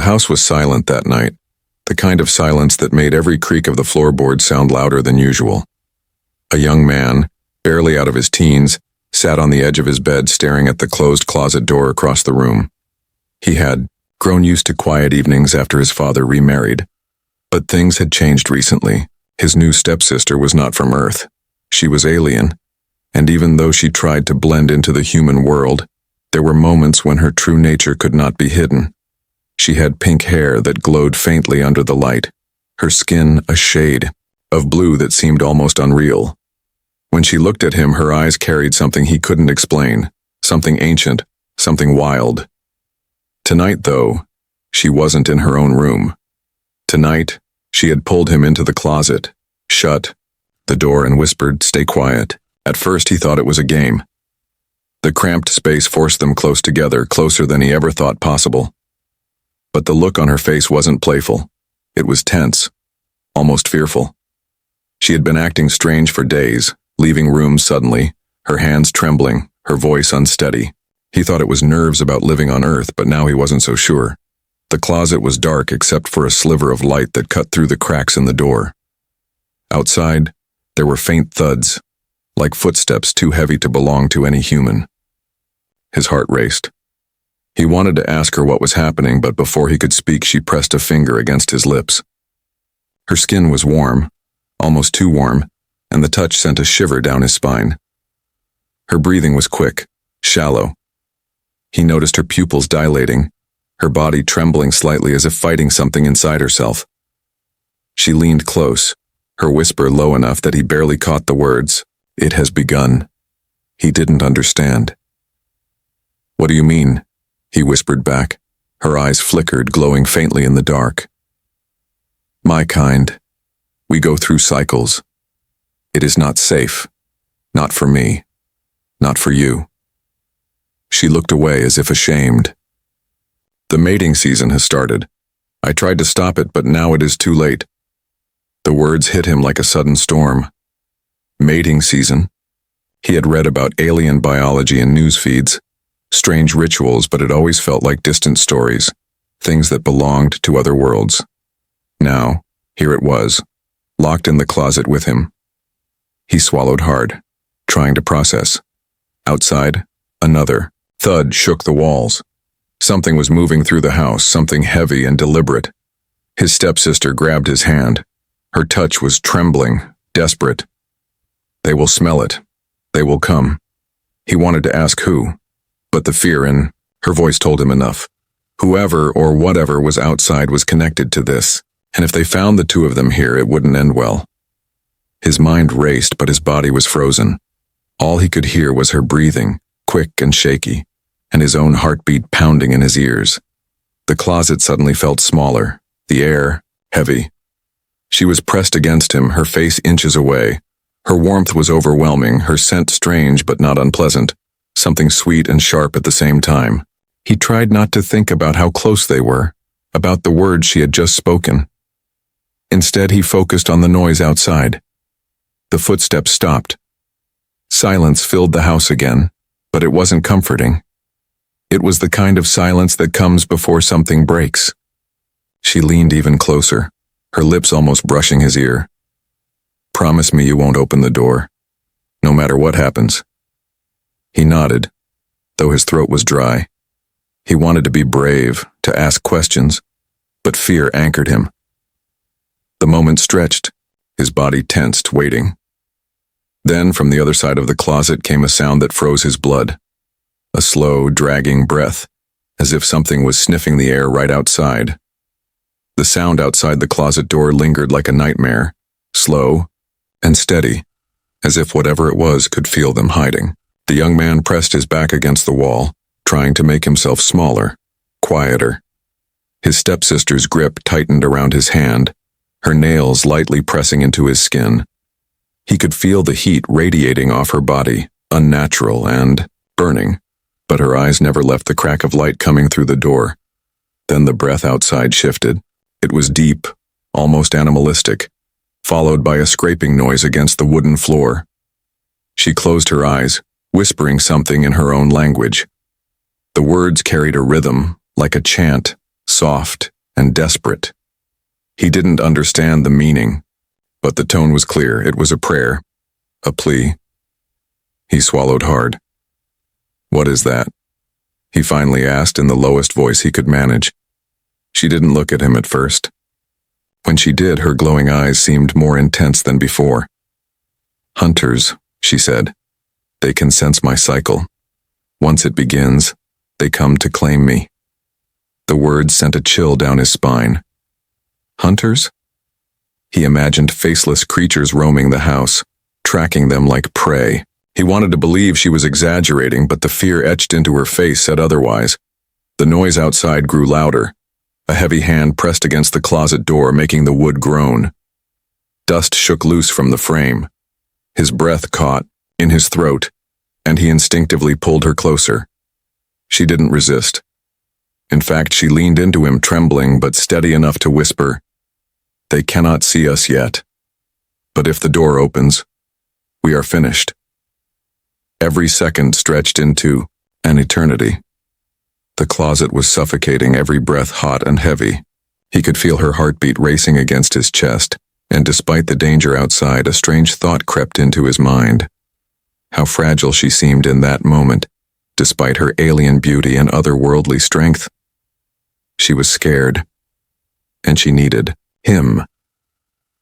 The house was silent that night, the kind of silence that made every creak of the floorboard sound louder than usual. A young man, barely out of his teens, sat on the edge of his bed staring at the closed closet door across the room. He had grown used to quiet evenings after his father remarried, but things had changed recently. His new stepsister was not from Earth. She was alien, and even though she tried to blend into the human world, there were moments when her true nature could not be hidden. She had pink hair that glowed faintly under the light, her skin a shade of blue that seemed almost unreal. When she looked at him, her eyes carried something he couldn't explain, something ancient, something wild. Tonight, though, she wasn't in her own room. Tonight, she had pulled him into the closet, shut the door and whispered, "Stay quiet." At first he thought it was a game. The cramped space forced them close together, closer than he ever thought possible. But the look on her face wasn't playful. It was tense, almost fearful. She had been acting strange for days, leaving rooms suddenly, her hands trembling, her voice unsteady. He thought it was nerves about living on Earth, but now he wasn't so sure. The closet was dark except for a sliver of light that cut through the cracks in the door. Outside, there were faint thuds, like footsteps too heavy to belong to any human. His heart raced. He wanted to ask her what was happening, but before he could speak, she pressed a finger against his lips. Her skin was warm, almost too warm, and the touch sent a shiver down his spine. Her breathing was quick, shallow. He noticed her pupils dilating, her body trembling slightly as if fighting something inside herself. She leaned close, her whisper low enough that he barely caught the words, "It has begun." He didn't understand. "What do you mean?" he whispered back. Her eyes flickered, glowing faintly in the dark. "My kind. We go through cycles. It is not safe. Not for me. Not for you." She looked away as if ashamed. "The mating season has started. I tried to stop it, but now it is too late." The words hit him like a sudden storm. Mating season? He had read about alien biology in news feeds, strange rituals, but it always felt like distant stories, things that belonged to other worlds. Now, here it was, locked in the closet with him. He swallowed hard, trying to process. Outside, another thud shook the walls. Something was moving through the house, something heavy and deliberate. His stepsister grabbed his hand. Her touch was trembling, desperate. They will smell it. They will come. He wanted to ask who, but the fear in her voice told him enough. Whoever or whatever was outside was connected to this, and if they found the two of them here, it wouldn't end well. His mind raced, but his body was frozen. All he could hear was her breathing, quick and shaky, and his own heartbeat pounding in his ears. The closet suddenly felt smaller, the air heavy. She was pressed against him, her face inches away. Her warmth was overwhelming, her scent strange but not unpleasant, something sweet and sharp at the same time. He tried not to think about how close they were, about the words she had just spoken. Instead, he focused on the noise outside. The footsteps stopped. Silence filled the house again, but it wasn't comforting. It was the kind of silence that comes before something breaks. She leaned even closer, her lips almost brushing his ear. "Promise me you won't open the door, no matter what happens." He nodded, though his throat was dry. He wanted to be brave, to ask questions, but fear anchored him. The moment stretched, his body tensed, waiting. Then, from the other side of the closet came a sound that froze his blood. A slow, dragging breath, as if something was sniffing the air right outside. The sound outside the closet door lingered like a nightmare, slow and steady, as if whatever it was could feel them hiding. The young man pressed his back against the wall, trying to make himself smaller, quieter. His stepsister's grip tightened around his hand, her nails lightly pressing into his skin. He could feel the heat radiating off her body, unnatural and burning, but her eyes never left the crack of light coming through the door. Then the breath outside shifted. It was deep, almost animalistic, followed by a scraping noise against the wooden floor. She closed her eyes, whispering something in her own language. The words carried a rhythm, like a chant, soft and desperate. He didn't understand the meaning, but the tone was clear. It was a prayer, a plea. He swallowed hard. "What is that?" he finally asked in the lowest voice he could manage. She didn't look at him at first. When she did, her glowing eyes seemed more intense than before. "Hunters," she said. "They can sense my cycle. Once it begins, they come to claim me." The words sent a chill down his spine. Hunters? He imagined faceless creatures roaming the house, tracking them like prey. He wanted to believe she was exaggerating, but the fear etched into her face said otherwise. The noise outside grew louder. A heavy hand pressed against the closet door, making the wood groan. Dust shook loose from the frame. His breath caught in his throat, and he instinctively pulled her closer. She didn't resist. In fact, she leaned into him, trembling but steady enough to whisper, "They cannot see us yet. But if the door opens, we are finished." Every second stretched into an eternity. The closet was suffocating, every breath hot and heavy. He could feel her heartbeat racing against his chest, and despite the danger outside, a strange thought crept into his mind. How fragile she seemed in that moment, despite her alien beauty and otherworldly strength. She was scared, and she needed him.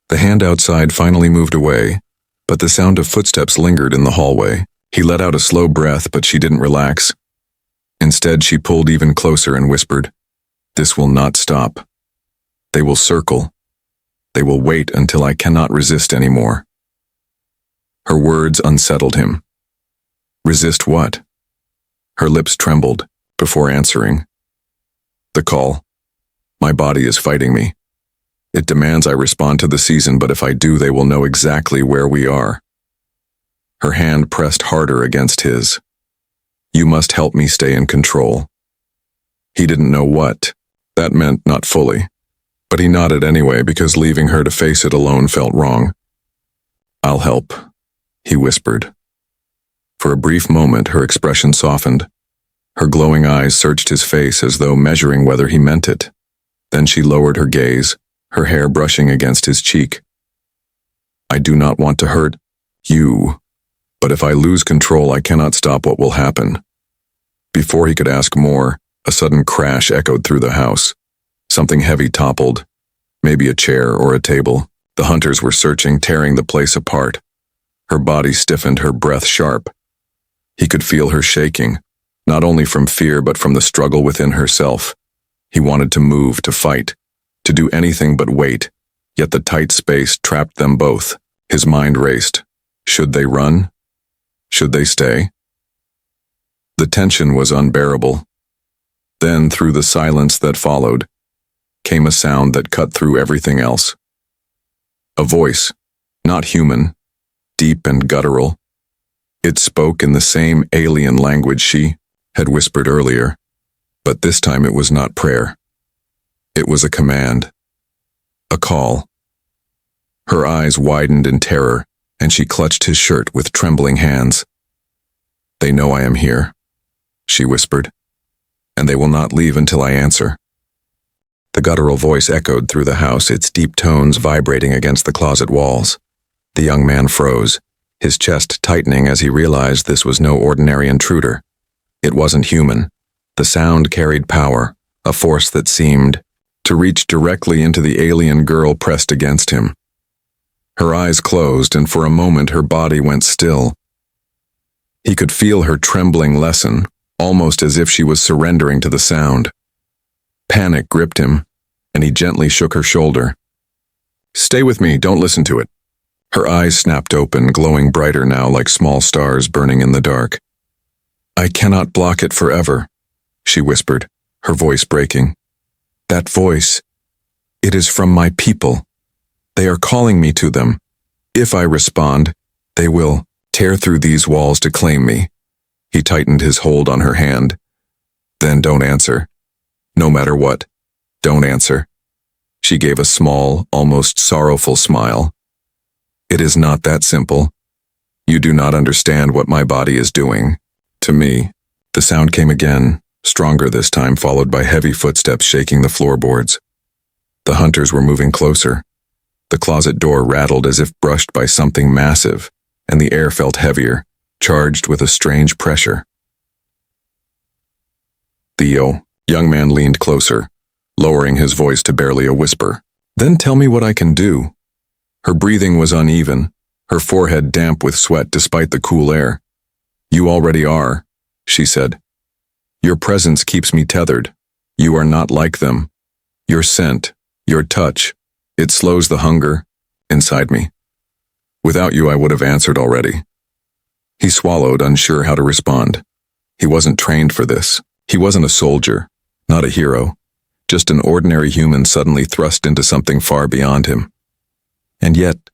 The hand outside finally moved away, but the sound of footsteps lingered in the hallway. He let out a slow breath, but she didn't relax. Instead, she pulled even closer and whispered, "This will not stop. They will circle. They will wait until I cannot resist anymore." Her words unsettled him. Resist what? Her lips trembled before answering. "The call. My body is fighting me. It demands I respond to the season, but if I do, they will know exactly where we are." Her hand pressed harder against his. "You must help me stay in control." He didn't know what that meant, not fully, but he nodded anyway because leaving her to face it alone felt wrong. "I'll help," he whispered. For a brief moment, her expression softened. Her glowing eyes searched his face as though measuring whether he meant it. Then she lowered her gaze, her hair brushing against his cheek. "I do not want to hurt you, but if I lose control, I cannot stop what will happen." Before he could ask more, a sudden crash echoed through the house. Something heavy toppled, maybe a chair or a table. The hunters were searching, tearing the place apart. Her body stiffened, her breath sharp. He could feel her shaking, not only from fear but from the struggle within herself. He wanted to move, to fight, to do anything but wait, yet the tight space trapped them both. His mind raced. Should they run? Should they stay? The tension was unbearable. Then, through the silence that followed, came a sound that cut through everything else. A voice, not human, deep and guttural. It spoke in the same alien language she had whispered earlier, but this time it was not prayer. It was a command, a call. Her eyes widened in terror, and she clutched his shirt with trembling hands. "They know I am here," she whispered, "and they will not leave until I answer." The guttural voice echoed through the house, its deep tones vibrating against the closet walls. The young man froze, his chest tightening as he realized this was no ordinary intruder. It wasn't human. The sound carried power, a force that seemed to reach directly into the alien girl pressed against him. Her eyes closed, and for a moment her body went still. He could feel her trembling lessen, almost as if she was surrendering to the sound. Panic gripped him, and he gently shook her shoulder. "Stay with me, don't listen to it." Her eyes snapped open, glowing brighter now like small stars burning in the dark. "I cannot block it forever," she whispered, her voice breaking. "That voice, it is from my people. They are calling me to them. If I respond, they will tear through these walls to claim me." He tightened his hold on her hand. "Then don't answer. No matter what, don't answer." She gave a small, almost sorrowful smile. "It is not that simple. You do not understand what my body is doing to me." The sound came again, stronger this time, followed by heavy footsteps shaking the floorboards. The hunters were moving closer. The closet door rattled as if brushed by something massive, and the air felt heavier, charged with a strange pressure. The young man leaned closer, lowering his voice to barely a whisper. "Then tell me what I can do." Her breathing was uneven, her forehead damp with sweat despite the cool air. "You already are," she said. "Your presence keeps me tethered. You are not like them. Your scent, your touch, it slows the hunger inside me. Without you, I would have answered already." He swallowed, unsure how to respond. He wasn't trained for this. He wasn't a soldier, not a hero, just an ordinary human suddenly thrust into something far beyond him. And yet,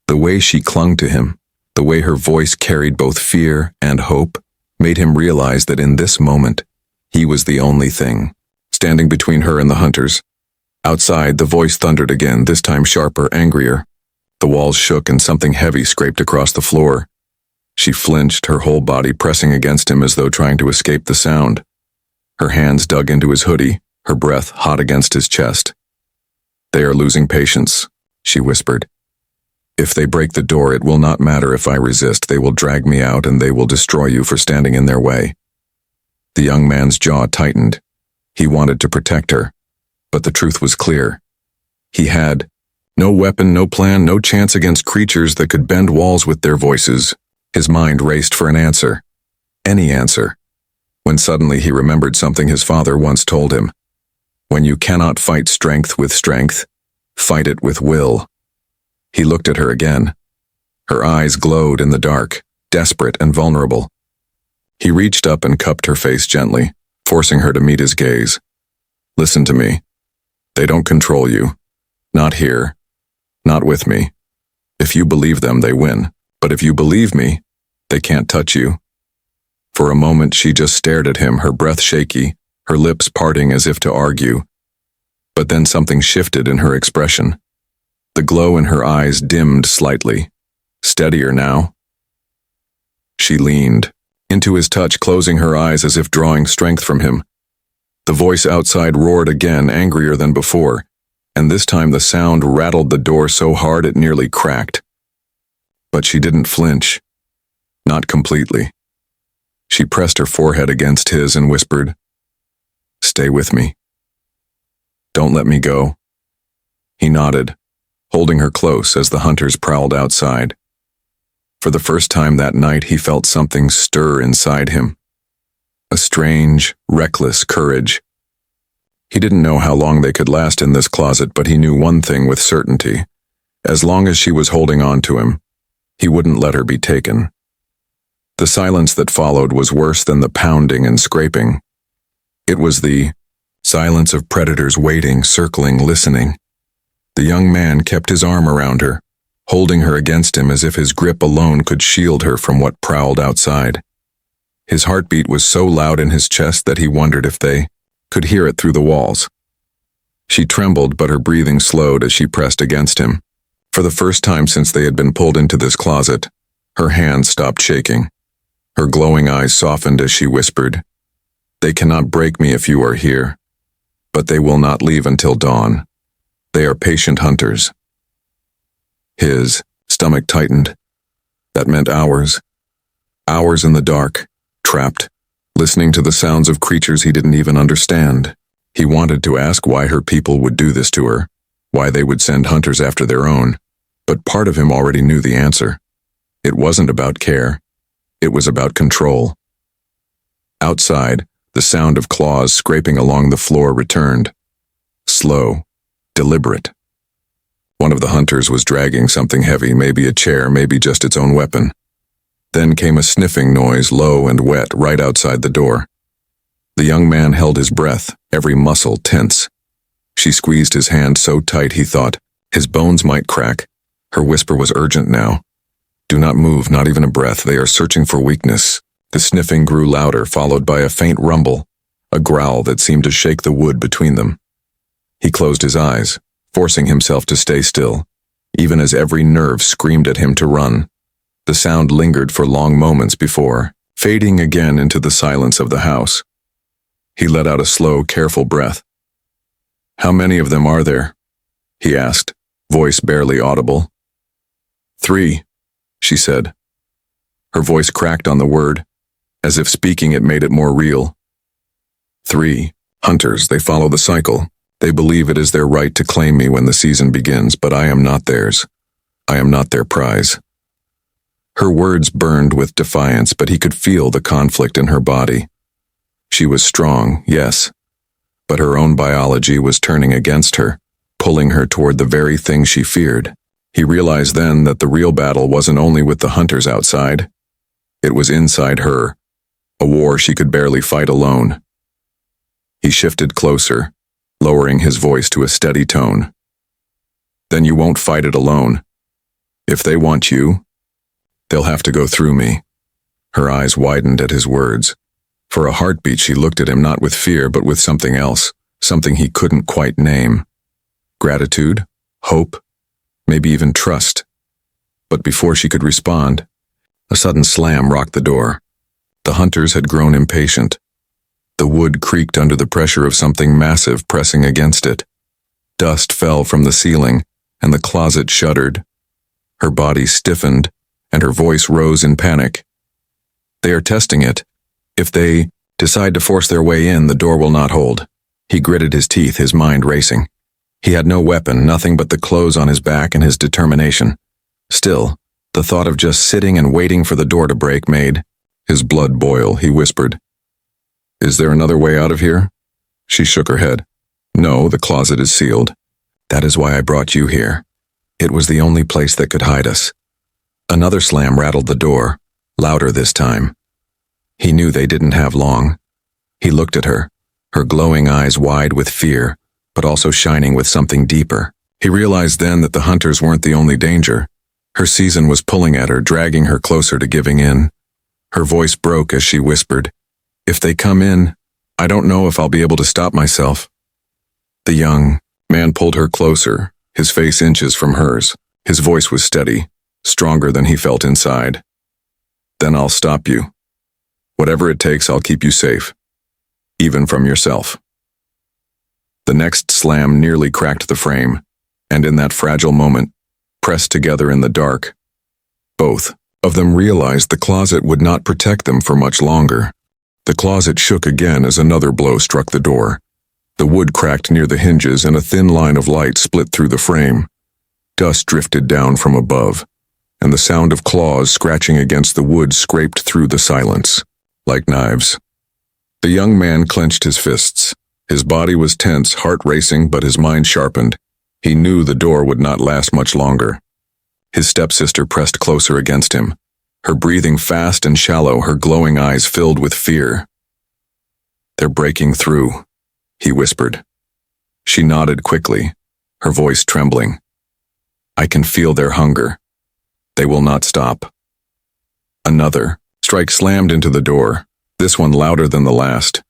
the way she clung to him, the way her voice carried both fear and hope, made him realize that in this moment, he was the only thing standing between her and the hunters. Outside, the voice thundered again, this time sharper, angrier. The walls shook and something heavy scraped across the floor. She flinched, her whole body pressing against him as though trying to escape the sound. Her hands dug into his hoodie, her breath hot against his chest. "They are losing patience," she whispered. "If they break the door, it will not matter if I resist. They will drag me out and they will destroy you for standing in their way." The young man's jaw tightened. He wanted to protect her, but the truth was clear. He had no weapon, no plan, no chance against creatures that could bend walls with their voices. His mind raced for an answer. Any answer. When suddenly he remembered something his father once told him. When you cannot fight strength with strength, fight it with will. He looked at her again. Her eyes glowed in the dark, desperate and vulnerable. He reached up and cupped her face gently, forcing her to meet his gaze. "Listen to me. They don't control you. Not here. Not with me. If you believe them, they win. But if you believe me, they can't touch you." For a moment she just stared at him, her breath shaky, her lips parting as if to argue. But then something shifted in her expression. The glow in her eyes dimmed slightly. Steadier now. She leaned into his touch, closing her eyes as if drawing strength from him. The voice outside roared again, angrier than before, and this time the sound rattled the door so hard it nearly cracked. But she didn't flinch. Not completely. She pressed her forehead against his and whispered, "Stay with me. Don't let me go." He nodded, holding her close as the hunters prowled outside. For the first time that night he felt something stir inside him. A strange, reckless courage. He didn't know how long they could last in this closet, but he knew one thing with certainty. As long as she was holding on to him, he wouldn't let her be taken. The silence that followed was worse than the pounding and scraping. It was the silence of predators waiting, circling, listening. The young man kept his arm around her, holding her against him as if his grip alone could shield her from what prowled outside. His heartbeat was so loud in his chest that he wondered if they could hear it through the walls. She trembled, but her breathing slowed as she pressed against him. For the first time since they had been pulled into this closet, her hands stopped shaking. Her glowing eyes softened as she whispered, "They cannot break me if you are here, but they will not leave until dawn. They are patient hunters." His stomach tightened. That meant hours. Hours in the dark, trapped, listening to the sounds of creatures he didn't even understand. He wanted to ask why her people would do this to her, why they would send hunters after their own, but part of him already knew the answer. It wasn't about care. It was about control. Outside, the sound of claws scraping along the floor returned. Slow, deliberate. One of the hunters was dragging something heavy, maybe a chair, maybe just its own weapon. Then came a sniffing noise, low and wet, right outside the door. The young man held his breath, every muscle tense. She squeezed his hand so tight he thought his bones might crack. Her whisper was urgent now. "Do not move, not even a breath. They are searching for weakness." The sniffing grew louder, followed by a faint rumble, a growl that seemed to shake the wood between them. He closed his eyes, forcing himself to stay still, even as every nerve screamed at him to run. The sound lingered for long moments before, fading again into the silence of the house. He let out a slow, careful breath. "How many of them are there?" he asked, voice barely audible. "3, she said. Her voice cracked on the word, as if speaking it made it more real. 3. Hunters, they follow the cycle. They believe it is their right to claim me when the season begins, but I am not theirs. I am not their prize." Her words burned with defiance, but he could feel the conflict in her body. She was strong, yes, but her own biology was turning against her, pulling her toward the very thing she feared. He realized then that the real battle wasn't only with the hunters outside. It was inside her, a war she could barely fight alone. He shifted closer, lowering his voice to a steady tone. "Then you won't fight it alone. If they want you, they'll have to go through me." Her eyes widened at his words. For a heartbeat, she looked at him not with fear, but with something else, something he couldn't quite name. Gratitude, hope, maybe even trust. But before she could respond, a sudden slam rocked the door. The hunters had grown impatient. The wood creaked under the pressure of something massive pressing against it. Dust fell from the ceiling, and the closet shuddered. Her body stiffened, and her voice rose in panic. "They are testing it. If they decide to force their way in, the door will not hold." He gritted his teeth, his mind racing. He had no weapon, nothing but the clothes on his back and his determination. Still, the thought of just sitting and waiting for the door to break made his blood boil. He whispered, "Is there another way out of here?" She shook her head. "No, the closet is sealed. That is why I brought you here. It was the only place that could hide us." Another slam rattled the door, louder this time. He knew they didn't have long. He looked at her, her glowing eyes wide with fear, but also shining with something deeper. He realized then that the hunters weren't the only danger. Her season was pulling at her, dragging her closer to giving in. Her voice broke as she whispered, "If they come in, I don't know if I'll be able to stop myself." The young man pulled her closer, his face inches from hers. His voice was steady, stronger than he felt inside. "Then I'll stop you. Whatever it takes, I'll keep you safe, even from yourself." The next slam nearly cracked the frame, and in that fragile moment, pressed together in the dark, both of them realized the closet would not protect them for much longer. The closet shook again as another blow struck the door. The wood cracked near the hinges and a thin line of light split through the frame. Dust drifted down from above, and the sound of claws scratching against the wood scraped through the silence, like knives. The young man clenched his fists. His body was tense, heart racing, but his mind sharpened. He knew the door would not last much longer. His stepsister pressed closer against him, her breathing fast and shallow, her glowing eyes filled with fear. "They're breaking through," he whispered. She nodded quickly, her voice trembling. "I can feel their hunger. They will not stop." Another strike slammed into the door, this one louder than the last.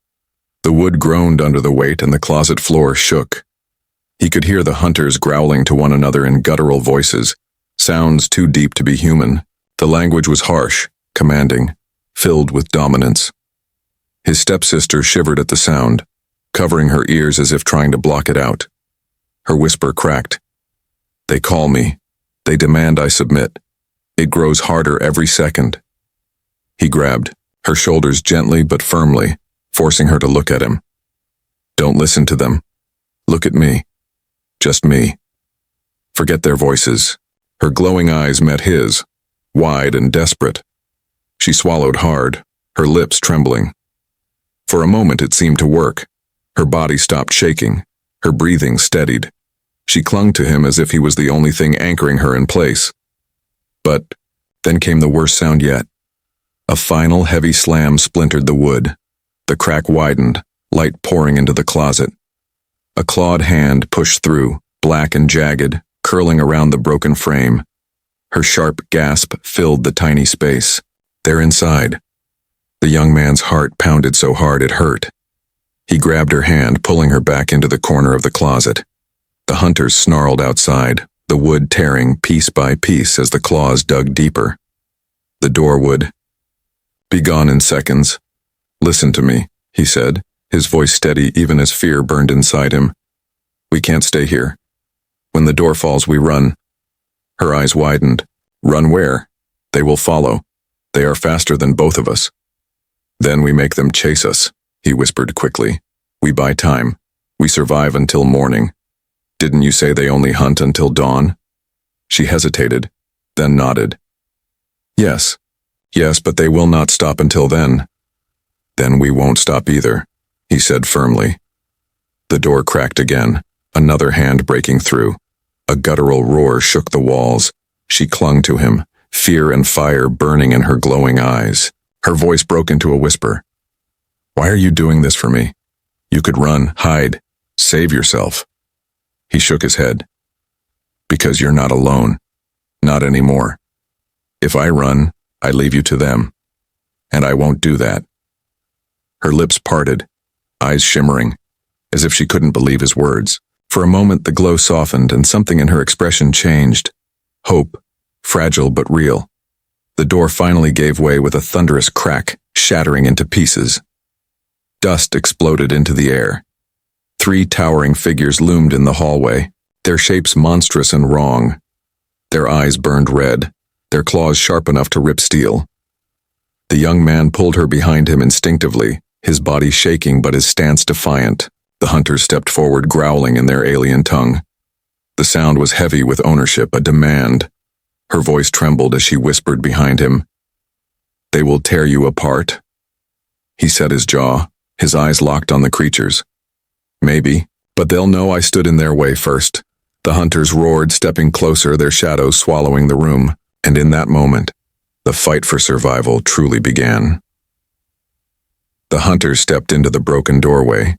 The wood groaned under the weight and the closet floor shook. He could hear the hunters growling to one another in guttural voices, sounds too deep to be human. The language was harsh, commanding, filled with dominance. His stepsister shivered at the sound, covering her ears as if trying to block it out. Her whisper cracked. "They call me. They demand I submit. It grows harder every second." He grabbed her shoulders gently but firmly, forcing her to look at him. "Don't listen to them. Look at me. Just me. Forget their voices." Her glowing eyes met his, wide and desperate. She swallowed hard, her lips trembling. For a moment it seemed to work. Her body stopped shaking, her breathing steadied. She clung to him as if he was the only thing anchoring her in place. But then came the worst sound yet. A final heavy slam splintered the wood. The crack widened, light pouring into the closet. A clawed hand pushed through, black and jagged, curling around the broken frame. Her sharp gasp filled the tiny space. "They're inside." The young man's heart pounded so hard it hurt. He grabbed her hand, pulling her back into the corner of the closet. The hunters snarled outside, the wood tearing piece by piece as the claws dug deeper. The door would be gone in seconds. "Listen to me," he said, his voice steady even as fear burned inside him. "We can't stay here. When the door falls, we run." Her eyes widened. "Run where? They will follow. They are faster than both of us." "Then we make them chase us," he whispered quickly. "We buy time. We survive until morning. Didn't you say they only hunt until dawn?" She hesitated, then nodded. Yes, but they will not stop until then." "Then we won't stop either," he said firmly. The door cracked again, another hand breaking through. A guttural roar shook the walls. She clung to him, fear and fire burning in her glowing eyes. Her voice broke into a whisper. "Why are you doing this for me? You could run, hide, save yourself." He shook his head. "Because you're not alone. Not anymore. If I run, I leave you to them. And I won't do that." Her lips parted, eyes shimmering, as if she couldn't believe his words. For a moment the glow softened and something in her expression changed. Hope, fragile but real. The door finally gave way with a thunderous crack, shattering into pieces. Dust exploded into the air. 3 towering figures loomed in the hallway, their shapes monstrous and wrong. Their eyes burned red, their claws sharp enough to rip steel. The young man pulled her behind him instinctively, his body shaking but his stance defiant. The hunters stepped forward, growling in their alien tongue. The sound was heavy with ownership, a demand. Her voice trembled as she whispered behind him. "They will tear you apart." He set his jaw, his eyes locked on the creatures. "Maybe, but they'll know I stood in their way first." The hunters roared, stepping closer, their shadows swallowing the room, and in that moment, the fight for survival truly began. The hunters stepped into the broken doorway,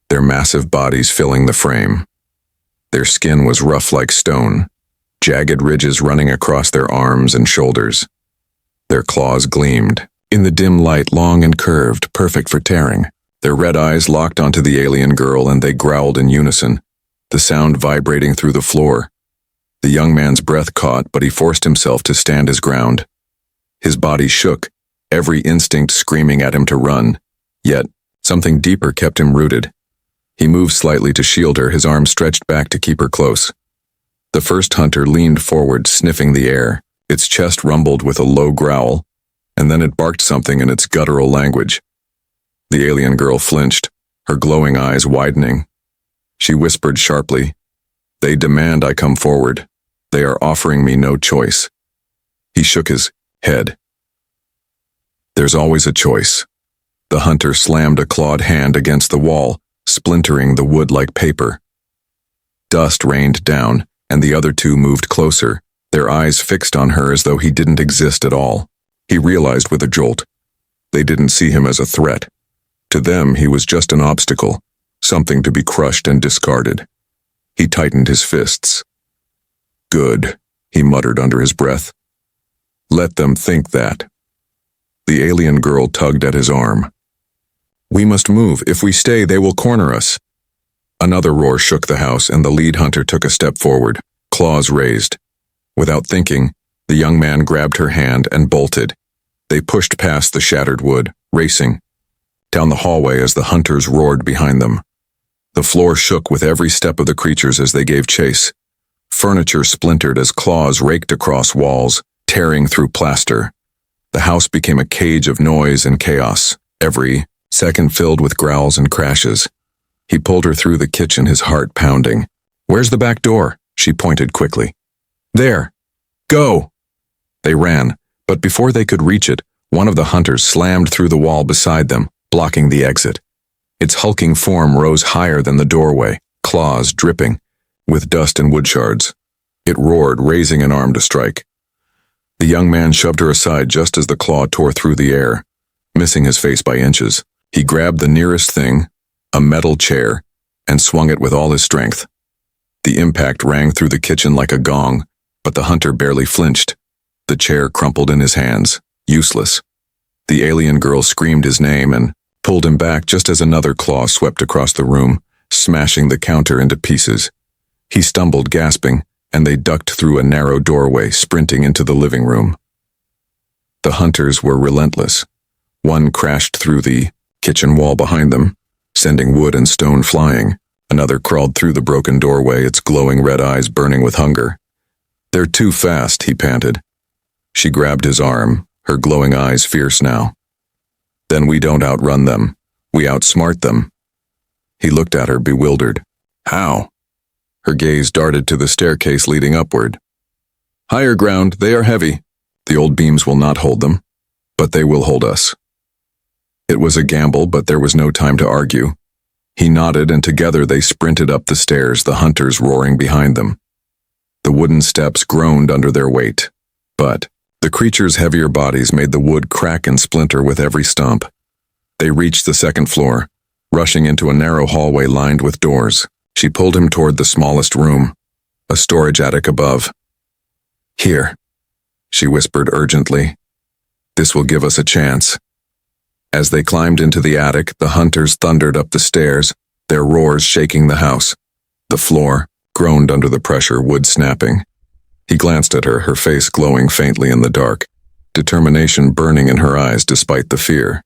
their massive bodies filling the frame. Their skin was rough like stone, jagged ridges running across their arms and shoulders. Their claws gleamed, in the dim light, long and curved, perfect for tearing. Their red eyes locked onto the alien girl and they growled in unison, the sound vibrating through the floor. The young man's breath caught, but he forced himself to stand his ground. His body shook, every instinct screaming at him to run. Yet, something deeper kept him rooted. He moved slightly to shield her, his arms stretched back to keep her close. The first hunter leaned forward, sniffing the air. Its chest rumbled with a low growl, and then it barked something in its guttural language. The alien girl flinched, her glowing eyes widening. She whispered sharply, "They demand I come forward. They are offering me no choice." He shook his head. "There's always a choice." The hunter slammed a clawed hand against the wall, splintering the wood like paper. Dust rained down, and the other two moved closer, their eyes fixed on her as though he didn't exist at all. He realized with a jolt. They didn't see him as a threat. To them, he was just an obstacle, something to be crushed and discarded. He tightened his fists. "Good," he muttered under his breath. "Let them think that." The alien girl tugged at his arm. "We must move. If we stay, they will corner us." Another roar shook the house, and the lead hunter took a step forward, claws raised. Without thinking, the young man grabbed her hand and bolted. They pushed past the shattered wood, racing down the hallway as the hunters roared behind them. The floor shook with every step of the creatures as they gave chase. Furniture splintered as claws raked across walls, tearing through plaster. The house became a cage of noise and chaos, every second filled with growls and crashes. He pulled her through the kitchen, his heart pounding. "Where's the back door?" She pointed quickly. "There. Go!" They ran, but before they could reach it, one of the hunters slammed through the wall beside them, blocking the exit. Its hulking form rose higher than the doorway, claws dripping, with dust and wood shards. It roared, raising an arm to strike. The young man shoved her aside just as the claw tore through the air, missing his face by inches. He grabbed the nearest thing, a metal chair, and swung it with all his strength. The impact rang through the kitchen like a gong, but the hunter barely flinched. The chair crumpled in his hands, useless. The alien girl screamed his name and pulled him back just as another claw swept across the room, smashing the counter into pieces. He stumbled, gasping, and they ducked through a narrow doorway, sprinting into the living room. The hunters were relentless. One crashed through the kitchen wall behind them, sending wood and stone flying. Another crawled through the broken doorway, its glowing red eyes burning with hunger. "They're too fast," he panted. She grabbed his arm, her glowing eyes fierce now. "Then we don't outrun them. We outsmart them." He looked at her, bewildered. "How?" Her gaze darted to the staircase leading upward. "Higher ground, they are heavy. The old beams will not hold them, but they will hold us." It was a gamble, but there was no time to argue. He nodded, and together they sprinted up the stairs, the hunters roaring behind them. The wooden steps groaned under their weight, but the creatures' heavier bodies made the wood crack and splinter with every stomp. They reached the second floor, rushing into a narrow hallway lined with doors. She pulled him toward the smallest room, a storage attic above. "Here," she whispered urgently. "This will give us a chance." As they climbed into the attic, the hunters thundered up the stairs, their roars shaking the house. The floor groaned under the pressure, wood snapping. He glanced at her, her face glowing faintly in the dark, determination burning in her eyes despite the fear.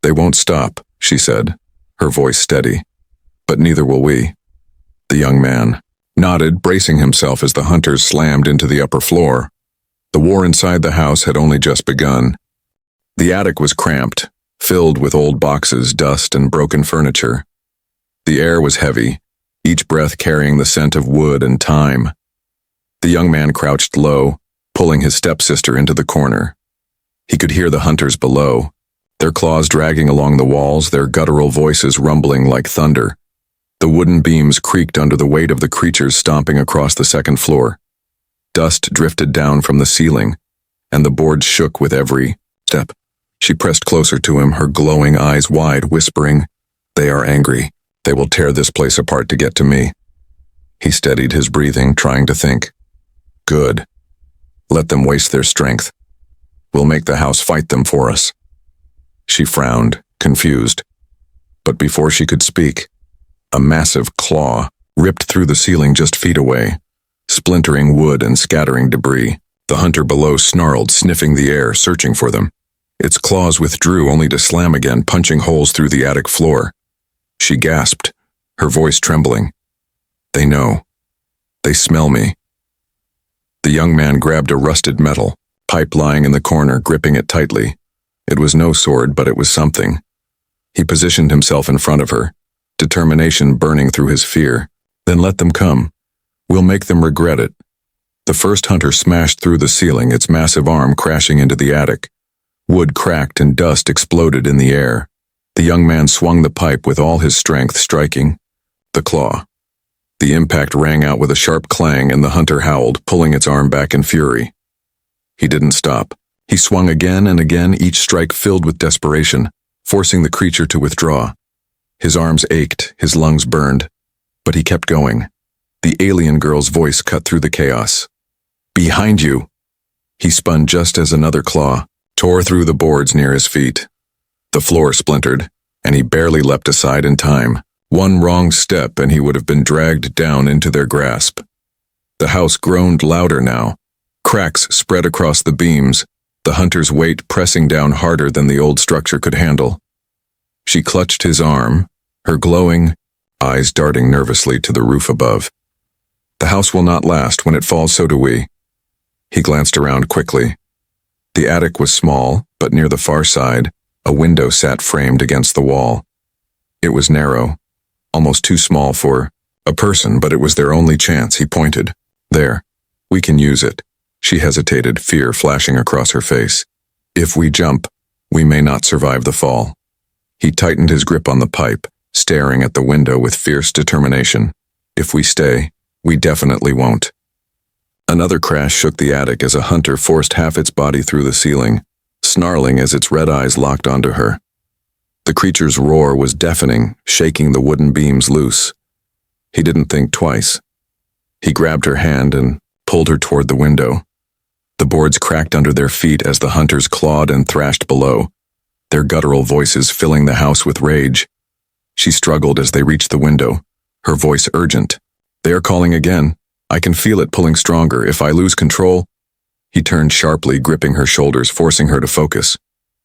"They won't stop," she said, her voice steady. "But neither will we." The young man nodded, bracing himself as the hunters slammed into the upper floor. The war inside the house had only just begun. The attic was cramped, filled with old boxes, dust, and broken furniture. The air was heavy, each breath carrying the scent of wood and time. The young man crouched low, pulling his stepsister into the corner. He could hear the hunters below, their claws dragging along the walls, their guttural voices rumbling like thunder. The wooden beams creaked under the weight of the creatures stomping across the second floor. Dust drifted down from the ceiling, and the boards shook with every step. She pressed closer to him, her glowing eyes wide, whispering, "They are angry. They will tear this place apart to get to me." He steadied his breathing, trying to think. "Good. Let them waste their strength. We'll make the house fight them for us." She frowned, confused. But before she could speak, a massive claw ripped through the ceiling just feet away, splintering wood and scattering debris. The hunter below snarled, sniffing the air, searching for them. Its claws withdrew, only to slam again, punching holes through the attic floor. She gasped, her voice trembling. "They know. They smell me." The young man grabbed a rusted metal pipe lying in the corner, gripping it tightly. It was no sword, but it was something. He positioned himself in front of her, determination burning through his fear. "Then let them come. We'll make them regret it." The first hunter smashed through the ceiling, its massive arm crashing into the attic. Wood cracked and dust exploded in the air. The young man swung the pipe with all his strength, striking the claw. The impact rang out with a sharp clang, and the hunter howled, pulling its arm back in fury. He didn't stop. He swung again and again, each strike filled with desperation, forcing the creature to withdraw. His arms ached, his lungs burned, but he kept going. The alien girl's voice cut through the chaos. "Behind you!" He spun just as another claw tore through the boards near his feet. The floor splintered, and he barely leapt aside in time. One wrong step and he would have been dragged down into their grasp. The house groaned louder now. Cracks spread across the beams, the hunter's weight pressing down harder than the old structure could handle. She clutched his arm, her glowing eyes darting nervously to the roof above. "The house will not last. When it falls, so do we." He glanced around quickly. The attic was small, but near the far side, a window sat framed against the wall. It was narrow, almost too small for a person, but it was their only chance. He pointed. "There. We can use it." She hesitated, fear flashing across her face. "If we jump, we may not survive the fall." He tightened his grip on the pipe, staring at the window with fierce determination. "If we stay, we definitely won't." Another crash shook the attic as a hunter forced half its body through the ceiling, snarling as its red eyes locked onto her. The creature's roar was deafening, shaking the wooden beams loose. He didn't think twice. He grabbed her hand and pulled her toward the window. The boards cracked under their feet as the hunters clawed and thrashed below, their guttural voices filling the house with rage. She struggled as they reached the window, her voice urgent. "They are calling again. I can feel it pulling stronger. If I lose control..." He turned sharply, gripping her shoulders, forcing her to focus.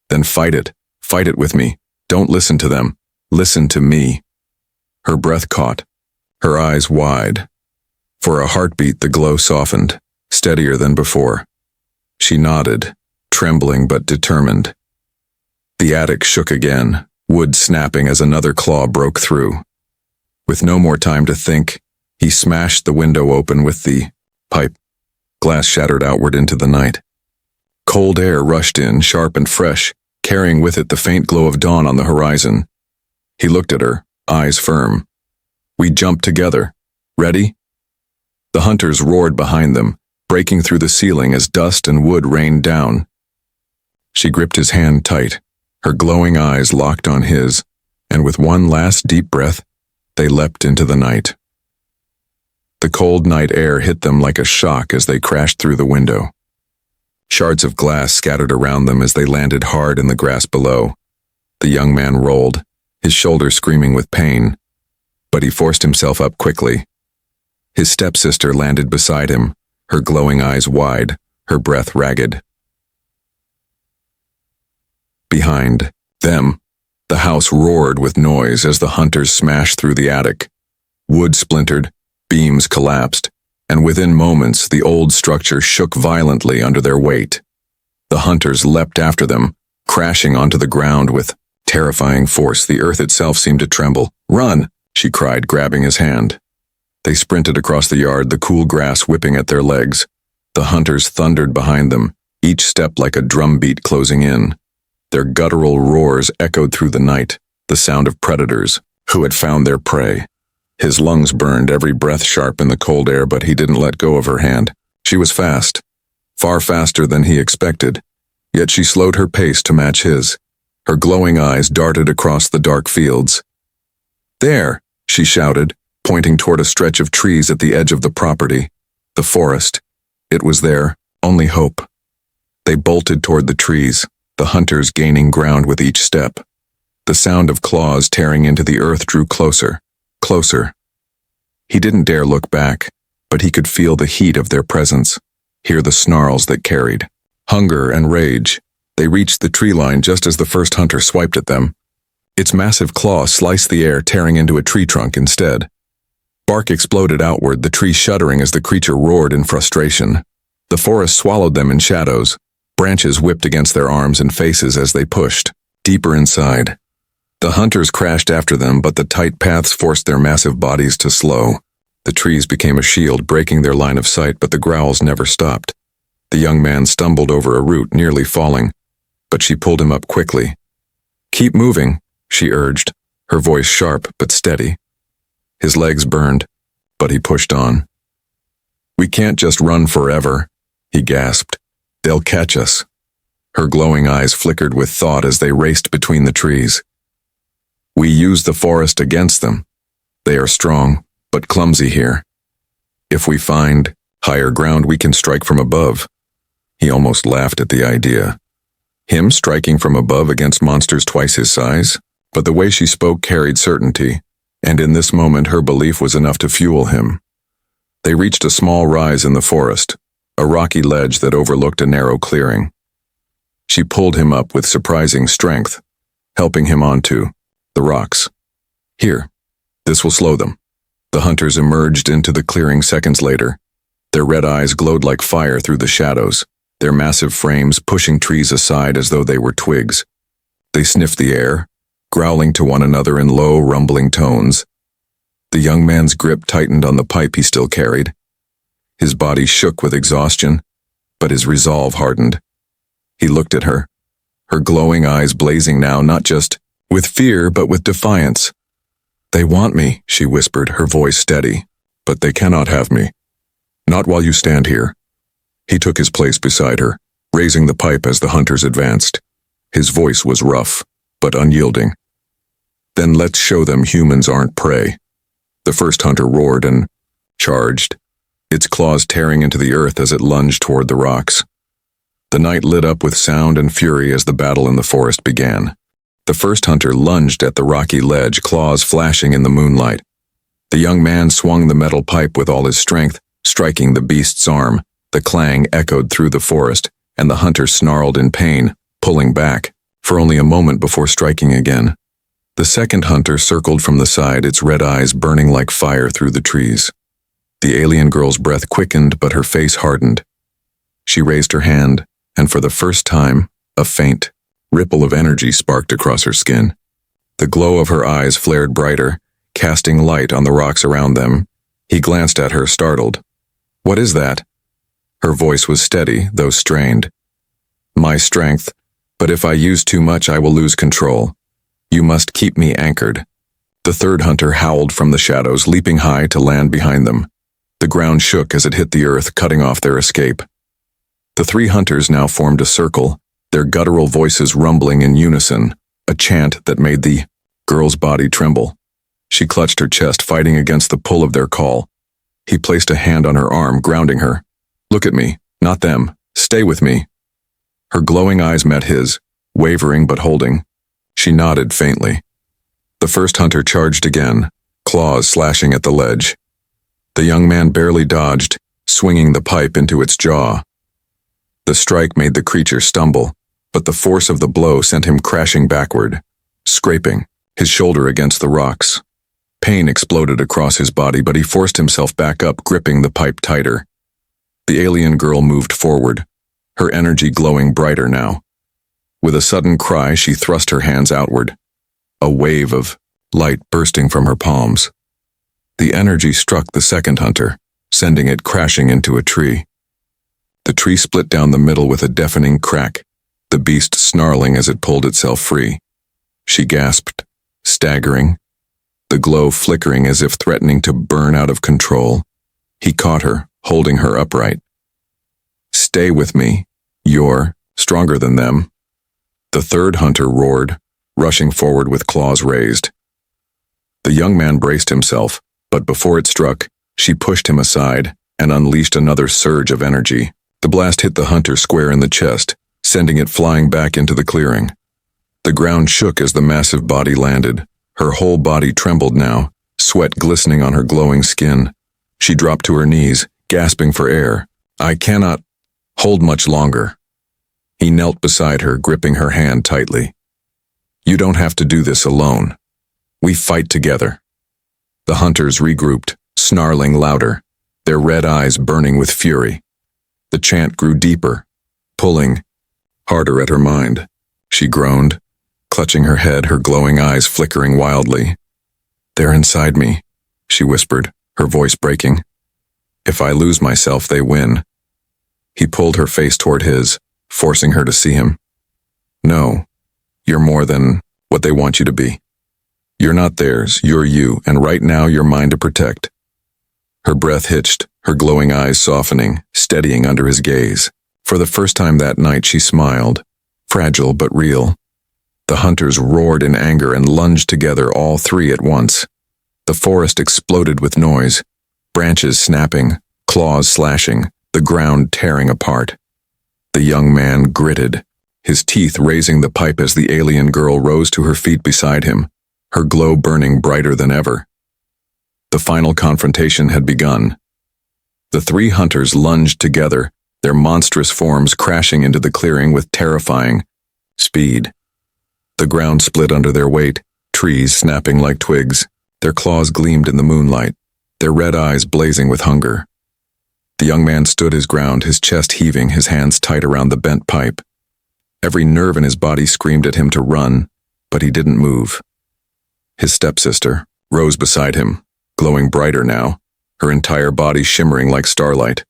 "Then fight it. Fight it with me. Don't listen to them. Listen to me. Her breath caught, her eyes wide. For a heartbeat, the glow softened, steadier than before. She nodded, trembling but determined. The attic shook again, wood snapping as another claw broke through. With no more time to think, he smashed the window open with the pipe. Glass shattered outward into the night. Cold air rushed in, sharp and fresh, carrying with it the faint glow of dawn on the horizon. He looked at her, eyes firm. We jumped together. Ready? The hunters roared behind them, breaking through the ceiling as dust and wood rained down. She gripped his hand tight, her glowing eyes locked on his, and with one last deep breath, they leapt into the night. The cold night air hit them like a shock as they crashed through the window. Shards of glass scattered around them as they landed hard in the grass below. The young man rolled, his shoulders screaming with pain, but he forced himself up quickly. His stepsister landed beside him, her glowing eyes wide, her breath ragged. Behind them, the house roared with noise as the hunters smashed through the attic. Wood splintered, beams collapsed, and within moments the old structure shook violently under their weight. The hunters leapt after them, crashing onto the ground with terrifying force. The earth itself seemed to tremble. "Run!" she cried, grabbing his hand. They sprinted across the yard, the cool grass whipping at their legs. The hunters thundered behind them, each step like a drumbeat closing in. Their guttural roars echoed through the night, the sound of predators who had found their prey. His lungs burned, every breath sharp in the cold air, but he didn't let go of her hand. She was fast, far faster than he expected, yet she slowed her pace to match his. Her glowing eyes darted across the dark fields. "There!" she shouted, pointing toward a stretch of trees at the edge of the property. The forest. It was there, only hope. They bolted toward the trees, the hunters gaining ground with each step. The sound of claws tearing into the earth drew closer, closer. He didn't dare look back, but he could feel the heat of their presence, hear the snarls that carried hunger and rage. They reached the tree line just as the first hunter swiped at them. Its massive claw sliced the air, tearing into a tree trunk instead. Bark exploded outward, the tree shuddering as the creature roared in frustration. The forest swallowed them in shadows. Branches whipped against their arms and faces as they pushed, deeper inside. The hunters crashed after them, but the tight paths forced their massive bodies to slow. The trees became a shield, breaking their line of sight, but the growls never stopped. The young man stumbled over a root, nearly falling, but she pulled him up quickly. "Keep moving," she urged, her voice sharp but steady. His legs burned, but he pushed on. "We can't just run forever," he gasped. "They'll catch us." Her glowing eyes flickered with thought as they raced between the trees. "We use the forest against them. They are strong, but clumsy here. If we find higher ground, we can strike from above." He almost laughed at the idea. Him striking from above against monsters twice his size? But the way she spoke carried certainty, and in this moment her belief was enough to fuel him. They reached a small rise in the forest, a rocky ledge that overlooked a narrow clearing. She pulled him up with surprising strength, helping him onto the rocks. "Here, this will slow them." The hunters emerged into the clearing seconds later. Their red eyes glowed like fire through the shadows, their massive frames pushing trees aside as though they were twigs. They sniffed the air, growling to one another in low, rumbling tones. The young man's grip tightened on the pipe he still carried. His body shook with exhaustion, but his resolve hardened. He looked at her, her glowing eyes blazing now, not just with fear, but with defiance. "They want me," she whispered, her voice steady, "but they cannot have me. Not while you stand here." He took his place beside her, raising the pipe as the hunters advanced. His voice was rough, but unyielding. "Then let's show them humans aren't prey." The first hunter roared and charged, its claws tearing into the earth as it lunged toward the rocks. The night lit up with sound and fury as the battle in the forest began. The first hunter lunged at the rocky ledge, claws flashing in the moonlight. The young man swung the metal pipe with all his strength, striking the beast's arm. The clang echoed through the forest, and the hunter snarled in pain, pulling back, for only a moment before striking again. The second hunter circled from the side, its red eyes burning like fire through the trees. The alien girl's breath quickened, but her face hardened. She raised her hand, and for the first time, a faint ripple of energy sparked across her skin. The glow of her eyes flared brighter, casting light on the rocks around them. He glanced at her, startled. "What is that?" Her voice was steady, though strained. "My strength, but if I use too much I will lose control. You must keep me anchored." The third hunter howled from the shadows, leaping high to land behind them. The ground shook as it hit the earth, cutting off their escape. The three hunters now formed a circle, their guttural voices rumbling in unison, a chant that made the girl's body tremble. She clutched her chest, fighting against the pull of their call. He placed a hand on her arm, grounding her. "Look at me, not them. Stay with me." Her glowing eyes met his, wavering but holding. She nodded faintly. The first hunter charged again, claws slashing at the ledge. The young man barely dodged, swinging the pipe into its jaw. The strike made the creature stumble, but the force of the blow sent him crashing backward, scraping his shoulder against the rocks. Pain exploded across his body, but he forced himself back up, gripping the pipe tighter. The alien girl moved forward, her energy glowing brighter now. With a sudden cry, she thrust her hands outward, a wave of light bursting from her palms. The energy struck the second hunter, sending it crashing into a tree. The tree split down the middle with a deafening crack, the beast snarling as it pulled itself free. She gasped, staggering, the glow flickering as if threatening to burn out of control. He caught her, holding her upright. "Stay with me. You're stronger than them." The third hunter roared, rushing forward with claws raised. The young man braced himself, but before it struck, she pushed him aside and unleashed another surge of energy. The blast hit the hunter square in the chest, sending it flying back into the clearing. The ground shook as the massive body landed. Her whole body trembled now, sweat glistening on her glowing skin. She dropped to her knees, gasping for air. "I cannot hold much longer." He knelt beside her, gripping her hand tightly. "You don't have to do this alone. We fight together." The hunters regrouped, snarling louder, their red eyes burning with fury. The chant grew deeper, pulling harder at her mind. She groaned, clutching her head, her glowing eyes flickering wildly. "They're inside me," she whispered, her voice breaking. "If I lose myself, they win." He pulled her face toward his, forcing her to see him. "No, you're more than what they want you to be. You're not theirs, you're you, and right now you're mine to protect." Her breath hitched, her glowing eyes softening, steadying under his gaze. For the first time that night she smiled, fragile but real. The hunters roared in anger and lunged together, all three at once. The forest exploded with noise, branches snapping, claws slashing, the ground tearing apart. The young man gritted, his teeth raising the pipe as the alien girl rose to her feet beside him, her glow burning brighter than ever. The final confrontation had begun. The three hunters lunged together, their monstrous forms crashing into the clearing with terrifying speed. The ground split under their weight, trees snapping like twigs. Their claws gleamed in the moonlight, their red eyes blazing with hunger. The young man stood his ground, his chest heaving, his hands tight around the bent pipe. Every nerve in his body screamed at him to run, but he didn't move. His stepsister rose beside him, glowing brighter now, her entire body shimmering like starlight.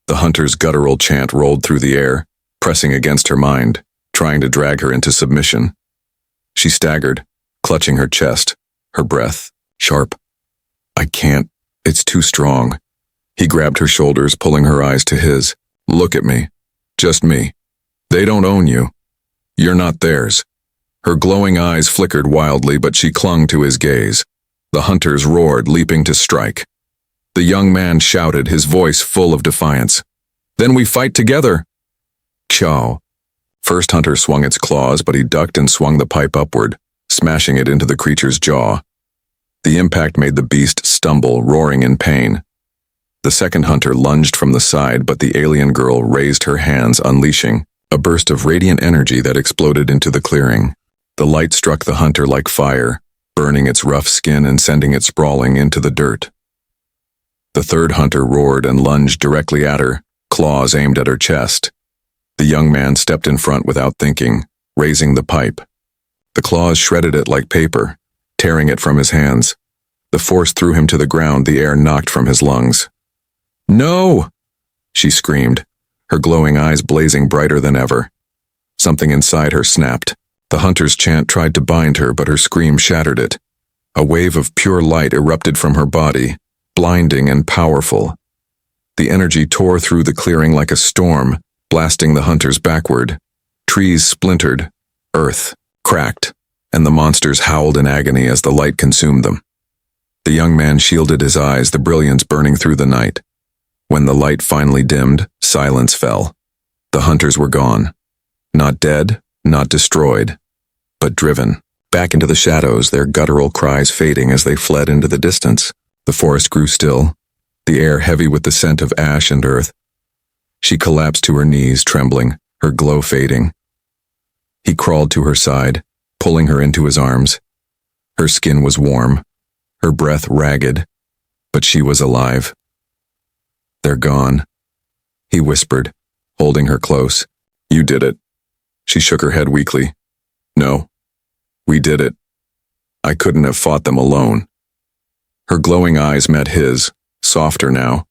The hunter's guttural chant rolled through the air, pressing against her mind, trying to drag her into submission. She staggered, clutching her chest, her breath sharp. "I can't. It's too strong." He grabbed her shoulders, pulling her eyes to his. "Look at me. Just me. They don't own you. You're not theirs." Her glowing eyes flickered wildly, but she clung to his gaze. The hunters roared, leaping to strike. The young man shouted, his voice full of defiance. "Then we fight together." Chow. First hunter swung its claws, but he ducked and swung the pipe upward, smashing it into the creature's jaw. The impact made the beast stumble, roaring in pain. The second hunter lunged from the side, but the alien girl raised her hands, unleashing a burst of radiant energy that exploded into the clearing. The light struck the hunter like fire, burning its rough skin and sending it sprawling into the dirt. The third hunter roared and lunged directly at her, claws aimed at her chest. The young man stepped in front without thinking, raising the pipe. The claws shredded it like paper, tearing it from his hands. The force threw him to the ground, the air knocked from his lungs. "No!" she screamed, her glowing eyes blazing brighter than ever. Something inside her snapped. The hunter's chant tried to bind her, but her scream shattered it. A wave of pure light erupted from her body, blinding and powerful. The energy tore through the clearing like a storm, blasting the hunters backward. Trees splintered, earth cracked, and the monsters howled in agony as the light consumed them. The young man shielded his eyes, the brilliance burning through the night. When the light finally dimmed, silence fell. The hunters were gone. Not dead, not destroyed, but driven. Back into the shadows, their guttural cries fading as they fled into the distance. The forest grew still, the air heavy with the scent of ash and earth. She collapsed to her knees, trembling, her glow fading. He crawled to her side, pulling her into his arms. Her skin was warm, her breath ragged, but she was alive. "They're gone," he whispered, holding her close. "You did it." She shook her head weakly. "No, we did it. I couldn't have fought them alone." Her glowing eyes met his, softer now,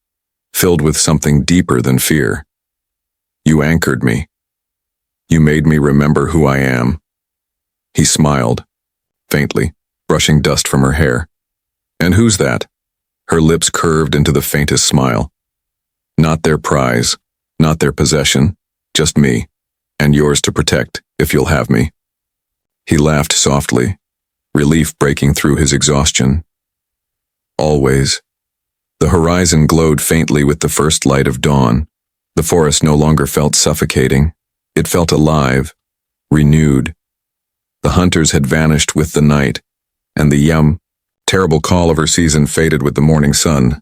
filled with something deeper than fear. "You anchored me. You made me remember who I am." He smiled, faintly, brushing dust from her hair. "And who's that?" Her lips curved into the faintest smile. "Not their prize, not their possession, just me, and yours to protect, if you'll have me." He laughed softly, relief breaking through his exhaustion. "Always." The horizon glowed faintly with the first light of dawn. The forest no longer felt suffocating. It felt alive, renewed. The hunters had vanished with the night, and the terrible call of her season faded with the morning sun.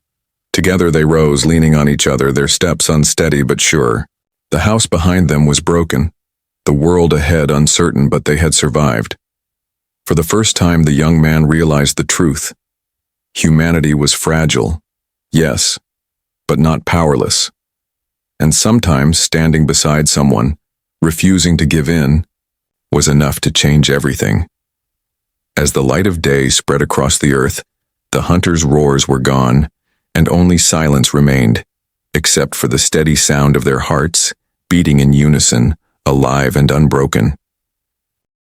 Together they rose, leaning on each other, their steps unsteady but sure. The house behind them was broken, the world ahead uncertain, but they had survived. For the first time, the young man realized the truth. Humanity was fragile, yes, but not powerless. And sometimes standing beside someone, refusing to give in, was enough to change everything. As the light of day spread across the earth, the hunters' roars were gone, and only silence remained, except for the steady sound of their hearts, beating in unison, alive and unbroken.